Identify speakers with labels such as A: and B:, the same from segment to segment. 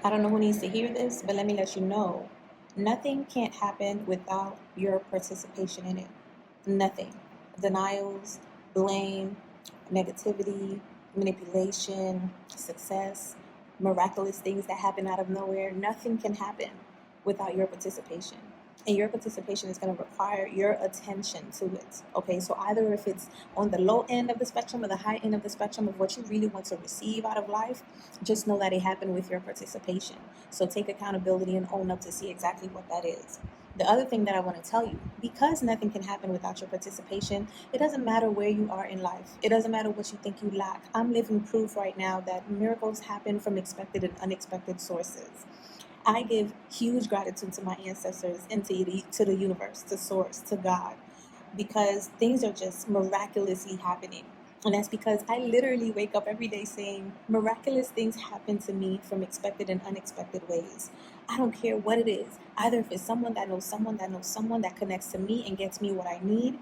A: I don't know who needs to hear this, but let me let you know. Nothing can't happen without your participation in it. Nothing. Denials, blame, negativity, manipulation, success, miraculous things that happen out of nowhere. Nothing can happen without your participation. And your participation is going to require your attention to it. Okay, so either if it's on the low end of the spectrum or the high end of the spectrum of what you really want to receive out of life, just know that it happened with your participation. So take accountability and own up to see exactly what that is. The other thing that I want to tell you, because nothing can happen without your participation, it doesn't matter where you are in life. It doesn't matter what you think you lack. I'm living proof right now that miracles happen from expected and unexpected sources. I give huge gratitude to my ancestors and to the universe, to source, to God, because things are just miraculously happening. And that's because I literally wake up every day saying, miraculous things happen to me from expected and unexpected ways. I don't care what it is. Either if it's someone that knows someone that knows someone that connects to me and gets me what I need,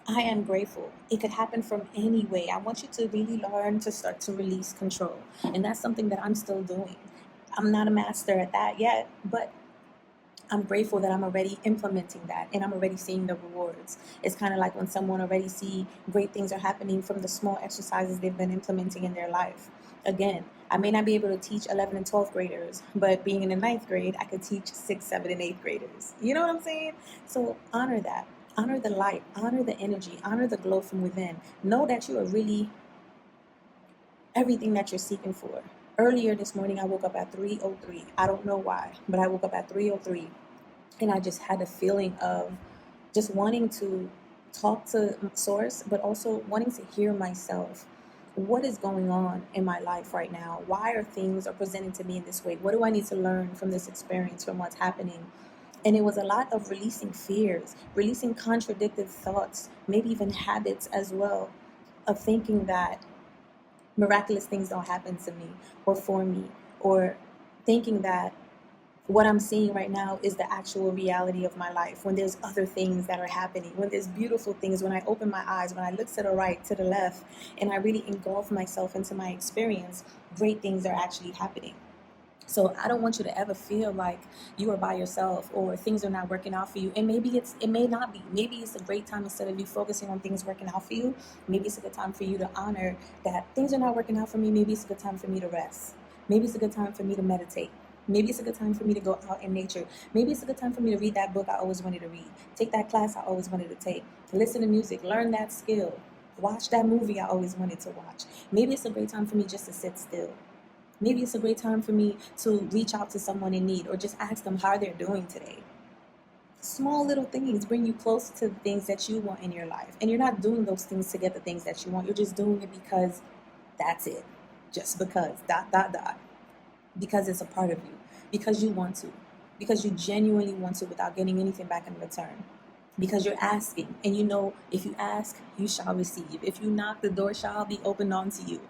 A: I am grateful. It could happen from any way. I want you to really learn to start to release control. And that's something that I'm still doing. I'm not a master at that yet, but I'm grateful that I'm already implementing that and I'm already seeing the rewards. It's kind of like when someone already see great things are happening from the small exercises they've been implementing in their life. Again, I may not be able to teach 11 and 12th graders, but being in the 9th grade, I could teach 6th, 7th, and 8th graders. You know what I'm saying? So honor that. Honor the light. Honor the energy. Honor the glow from within. Know that you are really everything that you're seeking for. Earlier this morning, I woke up at 3:03. I don't know why, but I woke up at 3:03, and I just had a feeling of just wanting to talk to Source, but also wanting to hear myself. What is going on in my life right now? Why are things are presented to me in this way? What do I need to learn from this experience, from what's happening? And it was a lot of releasing fears, releasing contradicted thoughts, maybe even habits as well, of thinking that miraculous things don't happen to me or for me, or thinking that what I'm seeing right now is the actual reality of my life, when there's other things that are happening, when there's beautiful things, when I open my eyes, when I look to the right, to the left, and I really engulf myself into my experience, great things are actually happening. So I don't want you to ever feel like you are by yourself or things are not working out for you. And it may not be. Maybe it's a great time, instead of you focusing on things working out for you, maybe it's a good time for you to honor that things are not working out for me. Maybe it's a good time for me to rest. Maybe it's a good time for me to meditate. Maybe it's a good time for me to go out in nature. Maybe it's a good time for me to read that book I always wanted to read, take that class I always wanted to take, listen to music, learn that skill, watch that movie I always wanted to watch. Maybe it's a great time for me just to sit still. Maybe it's a great time for me to reach out to someone in need or just ask them how they're doing today. Small little things bring you close to the things that you want in your life. And you're not doing those things to get the things that you want. You're just doing it because that's it. Just because, because it's a part of you. Because you want to. Because you genuinely want to without getting anything back in return. Because you're asking. And you know, if you ask, you shall receive. If you knock, the door shall be opened unto you.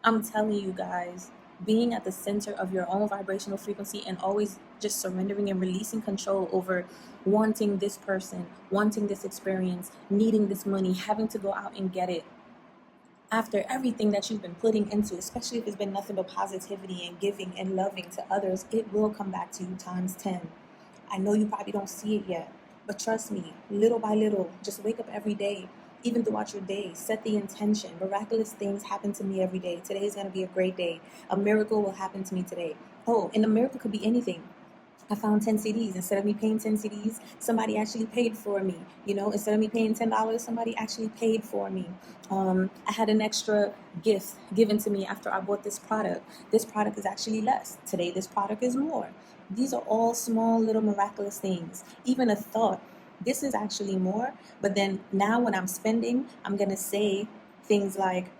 A: I'm telling you guys, being at the center of your own vibrational frequency and always just surrendering and releasing control over wanting this person, wanting this experience, needing this money, having to go out and get it. After everything that you've been putting into, especially if it's been nothing but positivity and giving and loving to others, it will come back to you times 10. I know you probably don't see it yet, but trust me, little by little, just wake up every day. Even throughout your day, set the intention. Miraculous things happen to me every day. Today is going to be a great day. A miracle will happen to me today. Oh, and the miracle could be anything. I found 10 CDs. Instead of me paying 10 CDs, somebody actually paid for me. You know, instead of me paying $10, somebody actually paid for me. I had an extra gift given to me after I bought this product. This product is actually less. Today, this product is more. These are all small, little miraculous things. Even a thought. This is actually more, but then now when I'm spending, I'm going to say things like,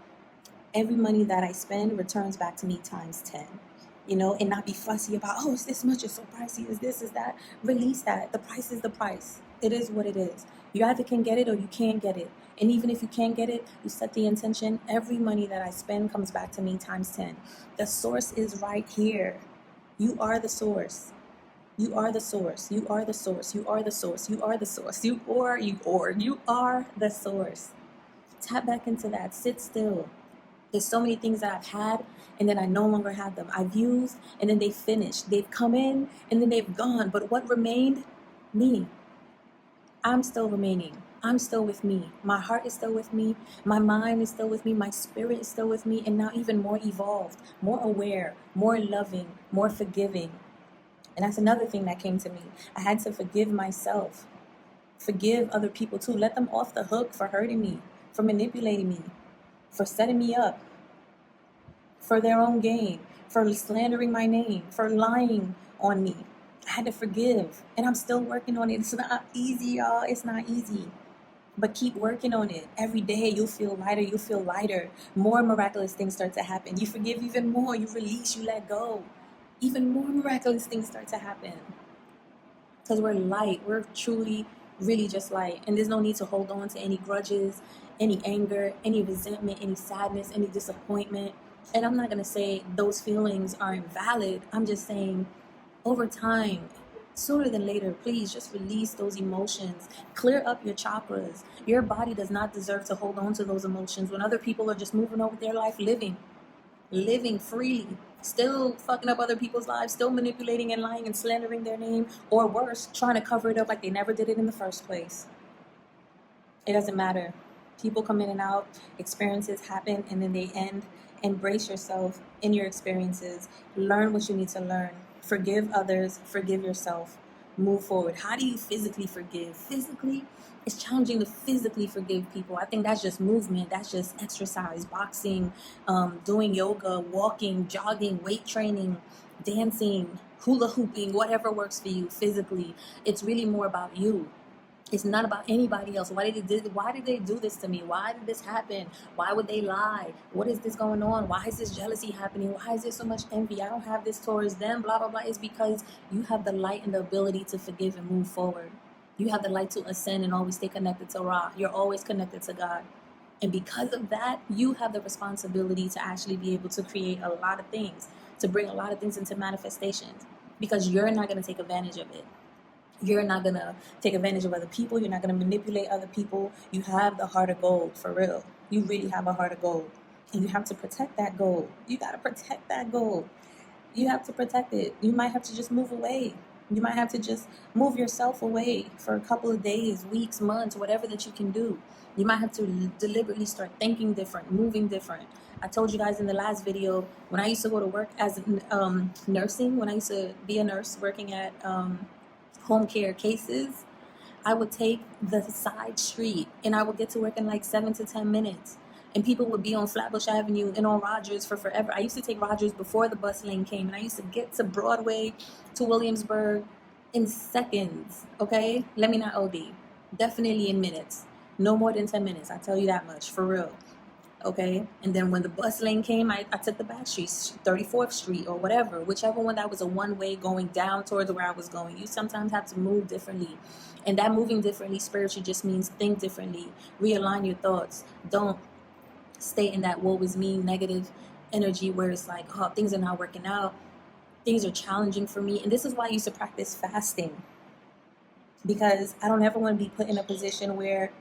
A: every money that I spend returns back to me times 10, you know, and not be fussy about, oh, it's this much, it's so pricey, is this, is that. Release that. The price is the price. It is what it is. You either can get it or you can't get it. And even if you can't get it, you set the intention, every money that I spend comes back to me times 10. The source is right here. You are the source. You are the source. You are the source. You are the source. You are the source. You are the source. Tap back into that. Sit still. There's so many things that I've had and then I no longer have them. I've used and then they finished. They've come in and then they've gone. But what remained? Me. I'm still remaining. I'm still with me. My heart is still with me. My mind is still with me. My spirit is still with me. And now even more evolved, more aware, more loving, more forgiving. And that's another thing that came to me. I had to forgive myself. Forgive other people too. Let them off the hook for hurting me, for manipulating me, for setting me up, for their own gain, for slandering my name, for lying on me. I had to forgive, and I'm still working on it. It's not easy, y'all. It's not easy. But keep working on it. Every day you'll feel lighter, you'll feel lighter. More miraculous things start to happen. You forgive even more, you release, you let go. Even more miraculous things start to happen. Because we're light, we're truly, really just light. And there's no need to hold on to any grudges, any anger, any resentment, any sadness, any disappointment. And I'm not going to say those feelings are invalid. I'm just saying over time, sooner than later, please just release those emotions. Clear up your chakras. Your body does not deserve to hold on to those emotions when other people are just moving on with their life, living freely, still fucking up other people's lives, still manipulating and lying and slandering their name, or worse, trying to cover it up like they never did it in the first place. It doesn't matter. People come in and out, experiences happen, and then they end. Embrace yourself in your experiences. Learn what you need to learn. Forgive others, forgive yourself. Move forward. How do you physically forgive? Physically, it's challenging to physically forgive people. I think that's just movement. That's just exercise, boxing, doing yoga, walking, jogging, weight training, dancing, hula hooping, whatever works for you physically. It's really more about you. It's not about anybody else. Why did they do this to me? Why did this happen? Why would they lie? What is this going on? Why is this jealousy happening? Why is there so much envy? I don't have this towards them, blah, blah, blah. It's because you have the light and the ability to forgive and move forward. You have the light to ascend and always stay connected to Ra. You're always connected to God. And because of that, you have the responsibility to actually be able to create a lot of things, to bring a lot of things into manifestations, because you're not going to take advantage of it. You're not going to take advantage of other people. You're not going to manipulate other people. You have the heart of gold, for real. You really have a heart of gold. And you have to protect that gold. You got to protect that gold. You have to protect it. You might have to just move away. You might have to just move yourself away for a couple of days, weeks, months, whatever that you can do. You might have to deliberately start thinking different, moving different. I told you guys in the last video, when I used to go to work as nursing, when I used to be a nurse working at home care cases, I would take the side street and I would get to work in like 7 to 10 minutes. And people would be on Flatbush Avenue and on Rogers for forever. I used to take Rogers before the bus lane came, and I used to get to Broadway, to Williamsburg in seconds, okay? Let me not OD. Definitely in minutes. No more than 10 minutes, I tell you that much, for real. Okay, and then when the bus lane came, I took the back streets, 34th Street or whatever, whichever one that was a one-way going down towards where I was going. You sometimes have to move differently. And that moving differently spiritually just means think differently. Realign your thoughts. Don't stay in that woe is me negative energy where it's like, oh, things are not working out. Things are challenging for me. And this is why I used to practice fasting. Because I don't ever want to be put in a position where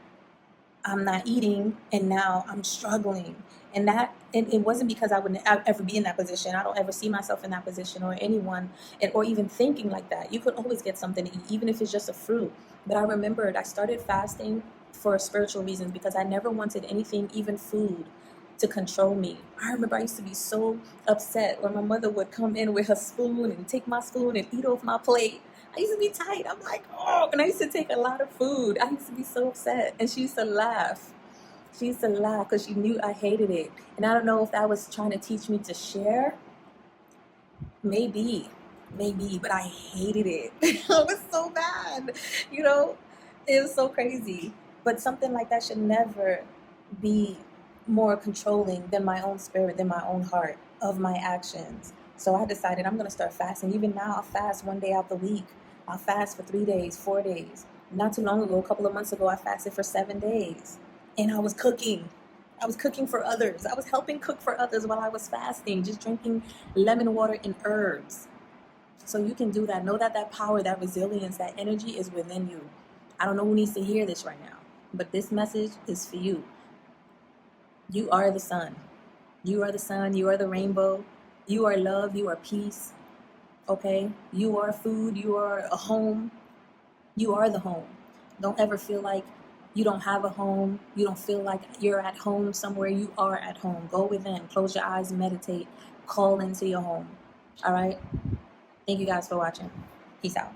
A: I'm not eating and now I'm struggling. And that it wasn't because I wouldn't ever be in that position. I don't ever see myself in that position or anyone, or even thinking like that. You could always get something to eat, even if it's just a fruit. But I remembered I started fasting for spiritual reasons because I never wanted anything, even food, to control me. I remember I used to be so upset when my mother would come in with her spoon and take my spoon and eat off my plate. I used to be tight. I'm like, oh, and I used to take a lot of food. I used to be so upset. And she used to laugh. She used to laugh because she knew I hated it. And I don't know if that was trying to teach me to share. Maybe, but I hated it. It was so bad. You know, it was so crazy. But something like that should never be more controlling than my own spirit, than my own heart, of my actions. So I decided I'm going to start fasting. Even now, I'll fast one day out the week. I'll fast for 3 days, 4 days. Not too long ago, a couple of months ago, I fasted for 7 days. And I was cooking. I was cooking for others. I was helping cook for others while I was fasting, just drinking lemon water and herbs. So you can do that. Know that that power, that resilience, that energy is within you. I don't know who needs to hear this right now, but this message is for you. You are the sun. You are the sun. You are the rainbow. You are love. You are peace. Okay? You are food. You are a home. You are the home. Don't ever feel like you don't have a home. You don't feel like you're at home somewhere. You are at home. Go within. Close your eyes. Meditate. Call into your home. All right? Thank you guys for watching. Peace out.